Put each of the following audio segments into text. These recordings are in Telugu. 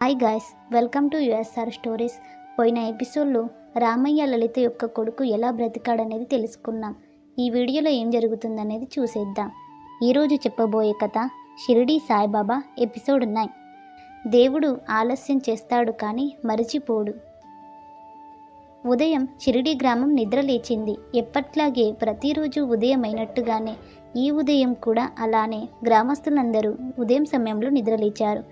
Hi guys, welcome to USR stories. పోయిన ఎపిసోడ్లో రామయ్య లలిత యొక్క కొడుకు ఎలా బ్రతికాడనేది తెలుసుకున్నాం. ఈ వీడియోలో ఏం జరుగుతుందనేది చూసేద్దాం. ఈరోజు చెప్పబోయే కథ షిరిడి సాయిబాబా ఎపిసోడ్ 9. దేవుడు ఆలస్యం చేస్తాడు కానీ మరిచిపోడు. ఉదయం షిరిడి గ్రామం నిద్ర లేచింది. ఎప్పట్లాగే ప్రతిరోజు ఉదయం అయినట్టుగానే ఈ ఉదయం కూడా అలానే గ్రామస్తులందరూ ఉదయం సమయంలో నిద్రలేచారు.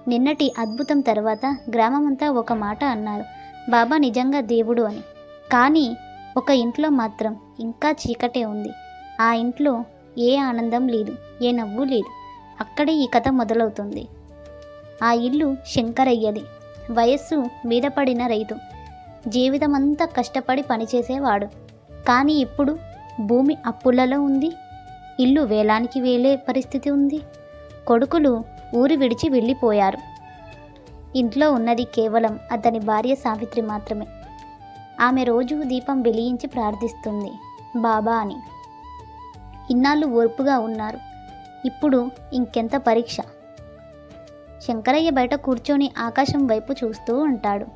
నిన్నటి అద్భుతం తర్వాత గ్రామమంతా ఒక మాట అన్నారు, బాబా నిజంగా దేవుడు అని. కానీ ఒక ఇంట్లో మాత్రం ఇంకా చీకటే ఉంది. ఆ ఇంట్లో ఏ ఆనందం లేదు, ఏ నవ్వు లేదు. అక్కడే ఈ కథ మొదలవుతుంది. ఆ ఇల్లు శంకరయ్యది. వయస్సు మీద పడిన రైతు. జీవితమంతా కష్టపడి పనిచేసేవాడు. కానీ ఇప్పుడు భూమి అప్పులలో ఉంది. ఇల్లు వేలానికి వేలే పరిస్థితి ఉంది. కొడుకులు ఊరు విడిచి వెళ్ళిపోయారు. ఇంట్లో ఉన్నది కేవలం అతని భార్య సావిత్రి మాత్రమే. ఆమె రోజు దీపం వెలిగించి ప్రార్థిస్తుంది, బాబా అని. ఇన్నాళ్ళు ఓర్పుగా ఉన్నారు. ఇప్పుడు ఇంకెంత పరీక్ష. శంకరయ్య బయట కూర్చొని ఆకాశం వైపు చూస్తూ ఉంటాడు.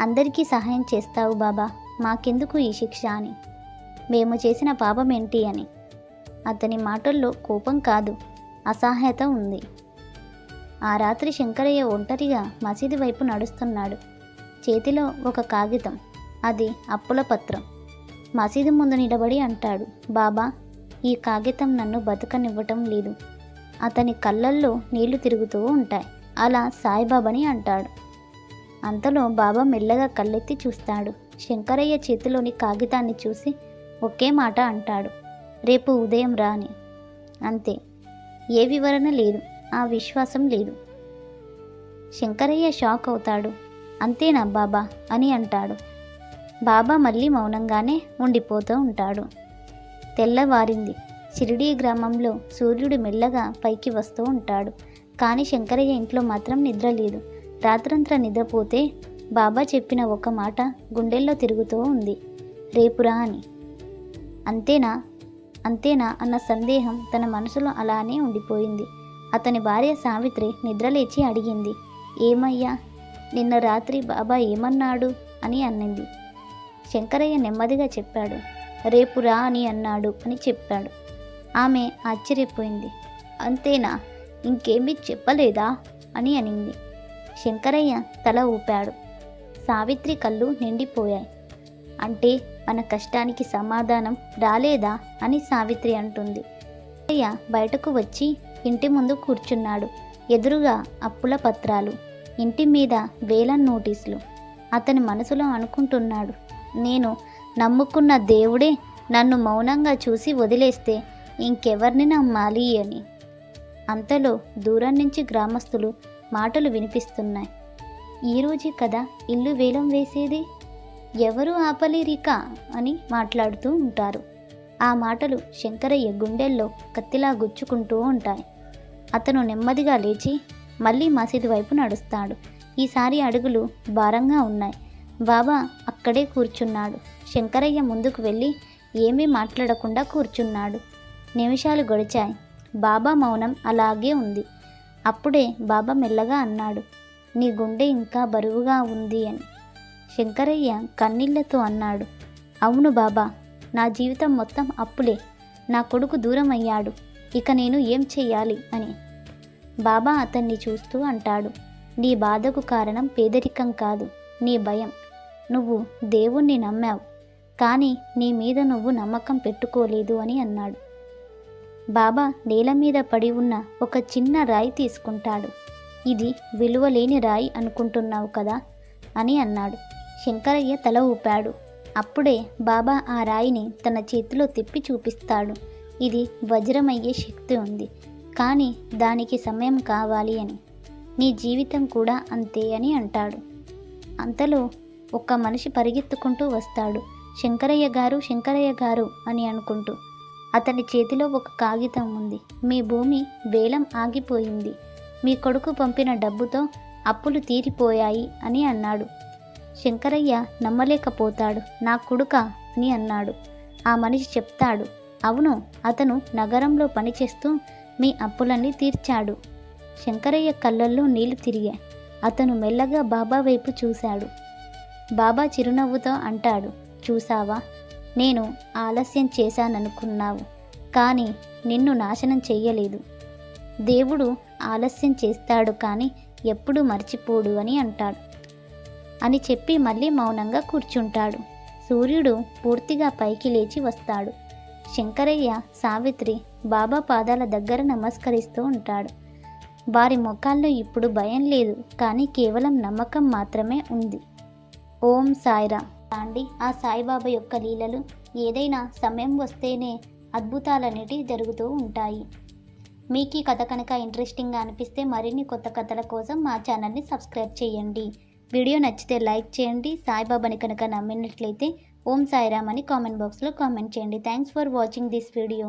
అందరికీ సహాయం చేస్తావు బాబా, మాకెందుకు ఈ శిక్ష అని. మేము చేసిన పాపం ఏంటి అని. అతని మాటల్లో కోపం కాదు, అసహాయత ఉంది. ఆ రాత్రి శంకరయ్య ఒంటరిగా మసీదు వైపు నడుస్తున్నాడు. చేతిలో ఒక కాగితం, అది అప్పుల పత్రం. మసీదు ముందు నిలబడి అంటాడు, బాబా ఈ కాగితం నన్ను బతకనివ్వటం లేదు. అతని కళ్ళల్లో నీళ్లు తిరుగుతూ ఉంటాయి. అలా సాయిబాబాని అంటాడు. అంతలో బాబా మెల్లగా కళ్ళెత్తి చూస్తాడు. శంకరయ్య చేతిలోని కాగితాన్ని చూసి ఒకే మాట అంటాడు, రేపు ఉదయం రా అని. అంతే. ఏ వివరణ లేదు, ఆ విశ్వాసం లేదు. శంకరయ్య షాక్ అవుతాడు. అంతేనా బాబా అని అంటాడు. బాబా మళ్ళీ మౌనంగానే ఉండిపోతూ ఉంటాడు. తెల్లవారింది. షిరిడీ గ్రామంలో సూర్యుడు మెల్లగా పైకి వస్తూ ఉంటాడు. కానీ శంకరయ్య ఇంట్లో మాత్రం నిద్ర లేదు. రాత్రంతా నిద్రపోతే బాబా చెప్పిన ఒక మాట గుండెల్లో తిరుగుతూ ఉంది, రేపురా అని. అంతేనా అంతేనా అన్న సందేహం తన మనసులో అలానే ఉండిపోయింది. అతని భార్య సావిత్రి నిద్రలేచి అడిగింది, ఏమయ్యా నిన్న రాత్రి బాబా ఏమన్నాడు అని అన్నింది. శంకరయ్య నెమ్మదిగా చెప్పాడు, రేపు రా అని అన్నాడు అని చెప్పాడు. ఆమె ఆశ్చర్యపోయింది. అంతేనా, ఇంకేమీ చెప్పలేదా అని అనింది. శంకరయ్య తల ఊపాడు. సావిత్రి కళ్ళు నిండిపోయాయి. అంటే మన కష్టానికి సమాధానం రాలేదా అని సావిత్రి అంటుంది. శంకరయ్య బయటకు వచ్చి ఇంటి ముందు కూర్చున్నాడు. ఎదురుగా అప్పుల పత్రాలు, ఇంటి మీద వేలం నోటీసులు. అతని మనసులో అనుకుంటున్నాడు, నేను నమ్ముకున్న దేవుడే నన్ను మౌనంగా చూసి వదిలేస్తే ఇంకెవరిని నమ్మాలి అని. అంతలో దూరం నుంచి గ్రామస్తులు మాటలు వినిపిస్తున్నాయి. ఈరోజు కదా ఇల్లు వేలం వేసేది, ఎవరు ఆపలేరిక అని మాట్లాడుతూ ఉంటారు. ఆ మాటలు శంకరయ్య గుండెల్లో కత్తిలా గుచ్చుకుంటూ ఉంటాయి. అతను నెమ్మదిగా లేచి మళ్ళీ మసీదు వైపు నడుస్తాడు. ఈసారి అడుగులు భారంగా ఉన్నాయి. బాబా అక్కడే కూర్చున్నాడు. శంకరయ్య ముందుకు వెళ్ళి ఏమీ మాట్లాడకుండా కూర్చున్నాడు. నిమిషాలు గడిచాయి. బాబా మౌనం అలాగే ఉంది. అప్పుడే బాబా మెల్లగా అన్నాడు, నీ గుండె ఇంకా బరువుగా ఉంది అని. శంకరయ్య కన్నీళ్లతో అన్నాడు, అవును బాబా, నా జీవితం మొత్తం అప్పులే. నా కొడుకు దూరం అయ్యాడు, ఇక నేను ఏం చెయ్యాలి అని. బాబా అతన్ని చూస్తూ అంటాడు, నీ బాధకు కారణం పేదరికం కాదు, నీ భయం. నువ్వు దేవుణ్ణి నమ్మావు, కానీ నీ మీద నువ్వు నమ్మకం పెట్టుకోలేదు అని అన్నాడు. బాబా నేల మీద పడి ఉన్న ఒక చిన్న రాయి తీసుకుంటాడు. ఇది విలువలేని రాయి అనుకుంటున్నావు కదా అని అన్నాడు. శంకరయ్య తల ఊపాడు. అప్పుడే బాబా ఆ రాయిని తన చేతిలో తిప్పి చూపిస్తాడు. ఇది వజ్రమయ్యే శక్తి ఉంది, కానీ దానికి సమయం కావాలి అని. నీ జీవితం కూడా అంతే అని అంటాడు. అంతలో ఒక మనిషి పరిగెత్తుకుంటూ వస్తాడు. శంకరయ్య గారు, శంకరయ్య గారు అని అనుకుంటూ. అతని చేతిలో ఒక కాగితం ఉంది. మీ భూమి వేలం ఆగిపోయింది. మీ కొడుకు పంపిన డబ్బుతో అప్పులు తీరిపోయాయి అని అన్నాడు. శంకరయ్య నమ్మలేకపోతాడు. నా కొడుకా అని అన్నాడు. ఆ మనిషి చెప్తాడు, అవును, అతను నగరంలో పనిచేస్తూ మీ అప్పులన్నీ తీర్చాడు. శంకరయ్య కళ్ళల్లో నీళ్లు తిరిగాయి. అతను మెల్లగా బాబా వైపు చూశాడు. బాబా చిరునవ్వుతో అంటాడు, చూసావా, నేను ఆలస్యం చేశాననుకున్నావు, కానీ నిన్ను నాశనం చెయ్యలేదు. దేవుడు ఆలస్యం చేస్తాడు కానీ ఎప్పుడూ మర్చిపోడు అని అంటాడు. అని చెప్పి మళ్ళీ మౌనంగా కూర్చుంటాడు. సూర్యుడు పూర్తిగా పైకి లేచి వస్తాడు. శంకరయ్య, సావిత్రి బాబా పాదాల దగ్గర నమస్కరిస్తూ ఉంటాడు. వారి ముఖాల్లో ఇప్పుడు భయం లేదు, కానీ కేవలం నమ్మకం మాత్రమే ఉంది. ఓం సాయిరామ్ అండి. ఆ సాయిబాబా యొక్క లీలలు ఏదైనా సమయం వస్తేనే అద్భుతాలన్నిటి జరుగుతూ ఉంటాయి. మీకు ఈ కథ కనుక ఇంట్రెస్టింగ్గా అనిపిస్తే మరిన్ని కొత్త కథల కోసం మా ఛానల్ని సబ్స్క్రైబ్ చేయండి. వీడియో నచ్చితే లైక్ చేయండి. సాయిబాబాని కనుక నమ్మినట్లయితే ఓం సాయిరామ్ అని కామెంట్ బాక్స్లో కామెంట్ చేయండి. Thanks for watching this video.